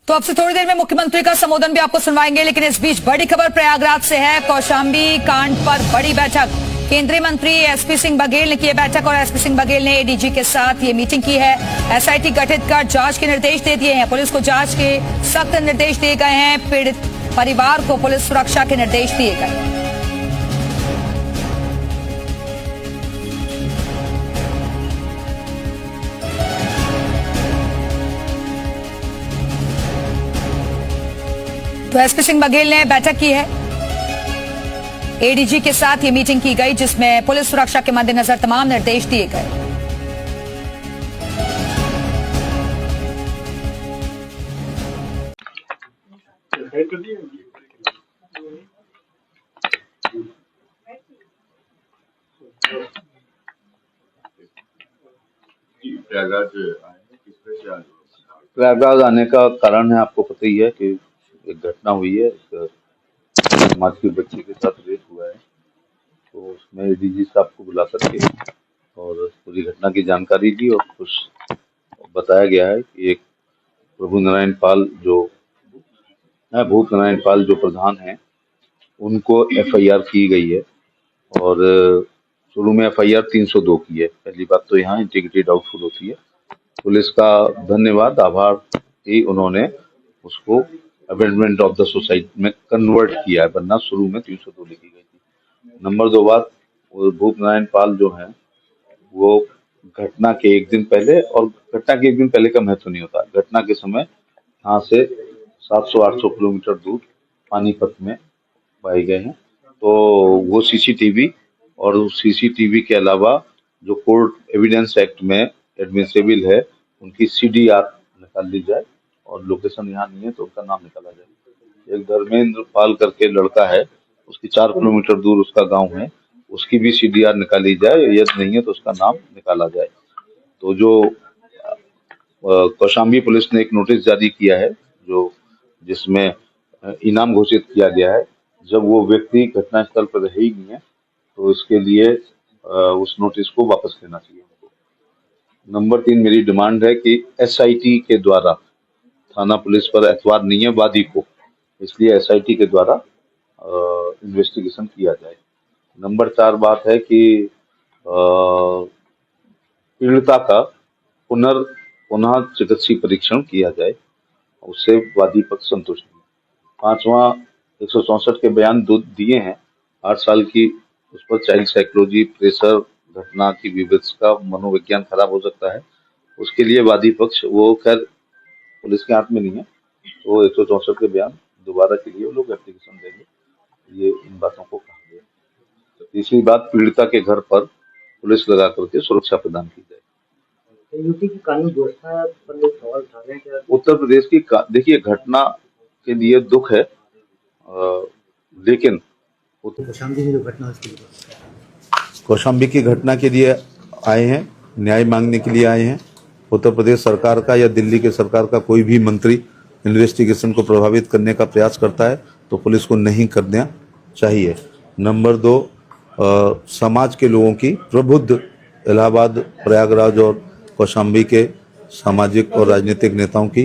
तो अब से थोड़ी देर में मुख्यमंत्री का संबोधन भी आपको सुनवाएंगे, लेकिन इस बीच बड़ी खबर प्रयागराज से है। कौशाम्बी कांड पर बड़ी बैठक, केंद्रीय मंत्री एसपी सिंह बघेल ने की बैठक और एसपी सिंह बघेल ने एडीजी के साथ ये मीटिंग की है। एसआईटी गठित कर जांच के निर्देश दे दिए हैं। पुलिस को जांच के सख्त निर्देश दिए गए हैं। पीड़ित परिवार को पुलिस सुरक्षा के निर्देश दिए गए। तो एसपी सिंह बघेल ने बैठक की है, एडीजी के साथ ये मीटिंग की गई, जिसमें पुलिस सुरक्षा के मद्देनजर तमाम निर्देश दिए गए। प्रयागराज आने का कारण है, आपको पता ही है कि एक घटना हुई है, एक समाज की बच्ची के साथ रेप हुआ है। तो उसमें एडीजी साहब को बुला करके और पूरी घटना की जानकारी दी और कुछ बताया गया है कि एक भूप नारायण पाल जो प्रधान हैं, उनको एफआईआर की गई है और शुरू में एफआईआर 302 की है। पहली बात तो यहाँ इंटीग्रिटी डाउटफुल होती है। पुलिस का धन्यवाद, आभार कि उन्होंने उसको अमेंडमेंट ऑफ द सोसाइटी में कन्वर्ट किया है, वरना शुरू में 302 लिखी गई थी। नंबर 2 बात, भूप नारायण पाल जो हैं वो घटना के एक दिन पहले, और घटना के एक दिन पहले का महत्व नहीं होता, घटना के समय यहाँ से 700-800 किलोमीटर दूर पानीपत में पाए गए हैं। तो वो सीसीटीवी और सीसीटीवी के अलावा जो कोर्ट एविडेंस एक्ट में एडमिसिबल है, उनकी सीडीआर निकाल ली जाए और लोकेशन यहाँ नहीं है तो उसका नाम निकाला जाए। एक धर्मेंद्र पाल करके लड़का है, उसकी 4 किलोमीटर दूर उसका गांव है, उसकी भी सीडीआर निकाली जाए, यदि नहीं है तो उसका नाम निकाला जाए। तो जो कौशाम्बी पुलिस ने एक नोटिस जारी किया है जिसमें इनाम घोषित किया गया है। जब वो व्यक्ति घटनास्थल पर रहे ही नहीं है तो इसके लिए उस नोटिस को वापस लेना चाहिए। नंबर 3, मेरी डिमांड है कि एसआईटी के द्वारा, थाना पुलिस पर एतवार नहीं है वादी को, इसलिए एसआईटी के द्वारा इन्वेस्टिगेशन किया जाए। नंबर 4 बात है कि पीड़िता का पुनः चिकित्सीय परीक्षण किया जाए, उससे वादी पक्ष संतुष्ट नहीं। 5वां, 164 के बयान दिए हैं, 8 साल की उस पर चाइल्ड साइकोलॉजी, प्रेशर, घटना की विवश का मनोविज्ञान खराब हो सकता है, उसके लिए वादी पक्ष, वो खैर पुलिस के हाथ में नहीं है, तो 164 के बयान दोबारा के लिए वो लोग एप्लीकेशन देंगे। ये इन बातों को कहा गया। तीसरी बात, पीड़िता के घर पर पुलिस लगा करके सुरक्षा प्रदान की जाए। यूपी की कानून व्यवस्था पर लोग सवाल उठा रहे हैं क्या? उत्तर प्रदेश की देखिए, घटना के लिए दुख है, लेकिन कौशाम्बी की घटना के लिए आए हैं, न्याय मांगने के लिए आए हैं। उत्तर प्रदेश सरकार का या दिल्ली के सरकार का कोई भी मंत्री इन्वेस्टिगेशन को प्रभावित करने का प्रयास करता है तो पुलिस को नहीं करना चाहिए। नंबर 2, समाज के लोगों की, प्रबुद्ध इलाहाबाद, प्रयागराज और कौशाम्बी के सामाजिक और राजनीतिक नेताओं की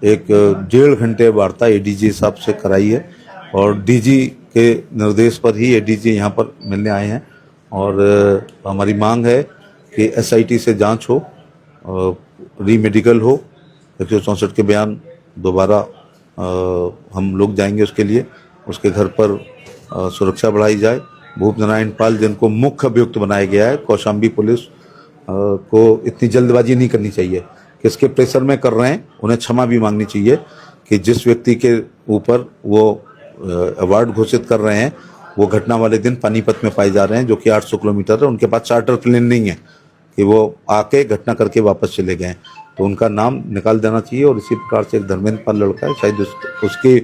एक 1.5 घंटे वार्ता एडीजी साहब से कराई है और डीजी के निर्देश पर ही एडीजी यहाँ पर मिलने आए हैं। और हमारी मांग है कि एसआईटी से जांच हो, रीमेडिकल हो, 164 के बयान दोबारा हम लोग जाएंगे उसके लिए, उसके घर पर सुरक्षा बढ़ाई जाए। भूप नारायण पाल जिनको मुख्य अभियुक्त बनाया गया है, कौशाम्बी पुलिस को इतनी जल्दबाजी नहीं करनी चाहिए, किसके प्रेशर में कर रहे हैं, उन्हें क्षमा भी मांगनी चाहिए कि जिस व्यक्ति के ऊपर वो अवार्ड घोषित कर रहे हैं वो घटना वाले दिन पानीपत में पाए जा रहे हैं, जो कि 800 किलोमीटर है। उनके पास चार्टर प्लेन नहीं है कि वो आके घटना करके वापस चले गए, तो उनका नाम निकाल देना चाहिए। और इसी प्रकार से एक धर्मेंद्र पाल लड़का है, शायद उसकी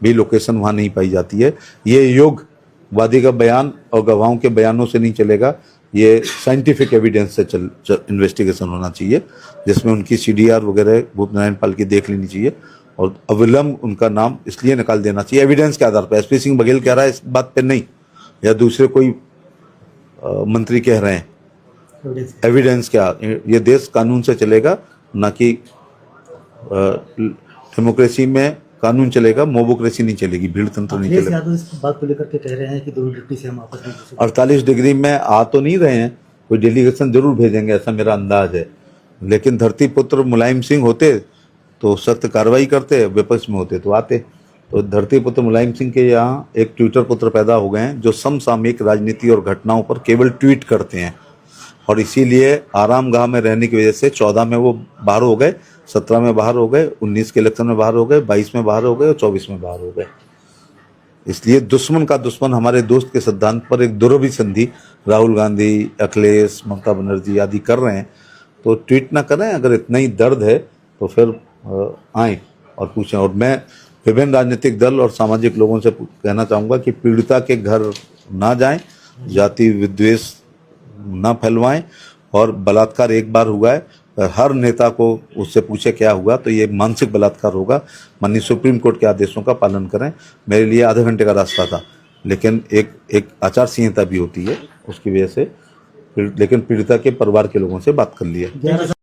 भी लोकेशन वहाँ नहीं पाई जाती है। ये योग वादी का बयान और गवाहों के बयानों से नहीं चलेगा, ये साइंटिफिक एविडेंस से इन्वेस्टिगेशन होना चाहिए, जिसमें उनकी सीडीआर वगैरह भूप नारायण पाल की देख लेनी चाहिए और अविलंब उनका नाम इसलिए निकाल देना चाहिए एविडेंस के आधार पर। एसपी सिंह बघेल कह रहा है इस बात पे नहीं, या दूसरे कोई मंत्री कह रहे हैं, एविडेंस क्या, ये देश कानून से चलेगा, ना कि डेमोक्रेसी में कानून चलेगा, मोबोक्रेसी नहीं चलेगी, भीड़ तंत्र नहीं अखिलेश चलेगा। यादव इस बात को लेकर के कह रहे हैं कि दोनों डिप्टी से हम आपस में 48 डिग्री में आ तो नहीं रहे हैं, कोई डेलीगेशन जरूर भेजेंगे, ऐसा मेरा अंदाज है। लेकिन धरती पुत्र मुलायम सिंह होते तो सख्त कार्रवाई करते, विपक्ष में होते तो आते। तो धरती पुत्र मुलायम सिंह के यहाँ एक ट्विटर पुत्र पैदा हो गए हैं जो समसामयिक राजनीति और घटनाओं पर केवल ट्वीट करते हैं, और इसीलिए आराम गाह में रहने की वजह से 14 में वो बाहर हो गए, 17 में बाहर हो गए, 19 के इलेक्शन में बाहर हो गए, 22 में बाहर हो गए और 24 में बाहर हो गए। इसलिए दुश्मन का दुश्मन हमारे दोस्त के सिद्धांत पर एक दुरभिसंधि राहुल गांधी, अखिलेश, ममता बनर्जी आदि कर रहे हैं। तो ट्वीट ना करें, अगर इतना ही दर्द है तो फिर आए और पूछें। और मैं विभिन्न राजनीतिक दल और सामाजिक लोगों से कहना चाहूँगा कि पीड़िता के घर ना जाएं, जाति विद्वेष ना फैलवाएं, और बलात्कार एक बार हुआ है, हर नेता को उससे पूछे क्या हुआ, तो ये मानसिक बलात्कार होगा। माननीय सुप्रीम कोर्ट के आदेशों का पालन करें। मेरे लिए आधे घंटे का रास्ता था, लेकिन एक आचार संहिता भी होती है उसकी वजह से, लेकिन पीड़िता के परिवार के लोगों से बात कर लिया।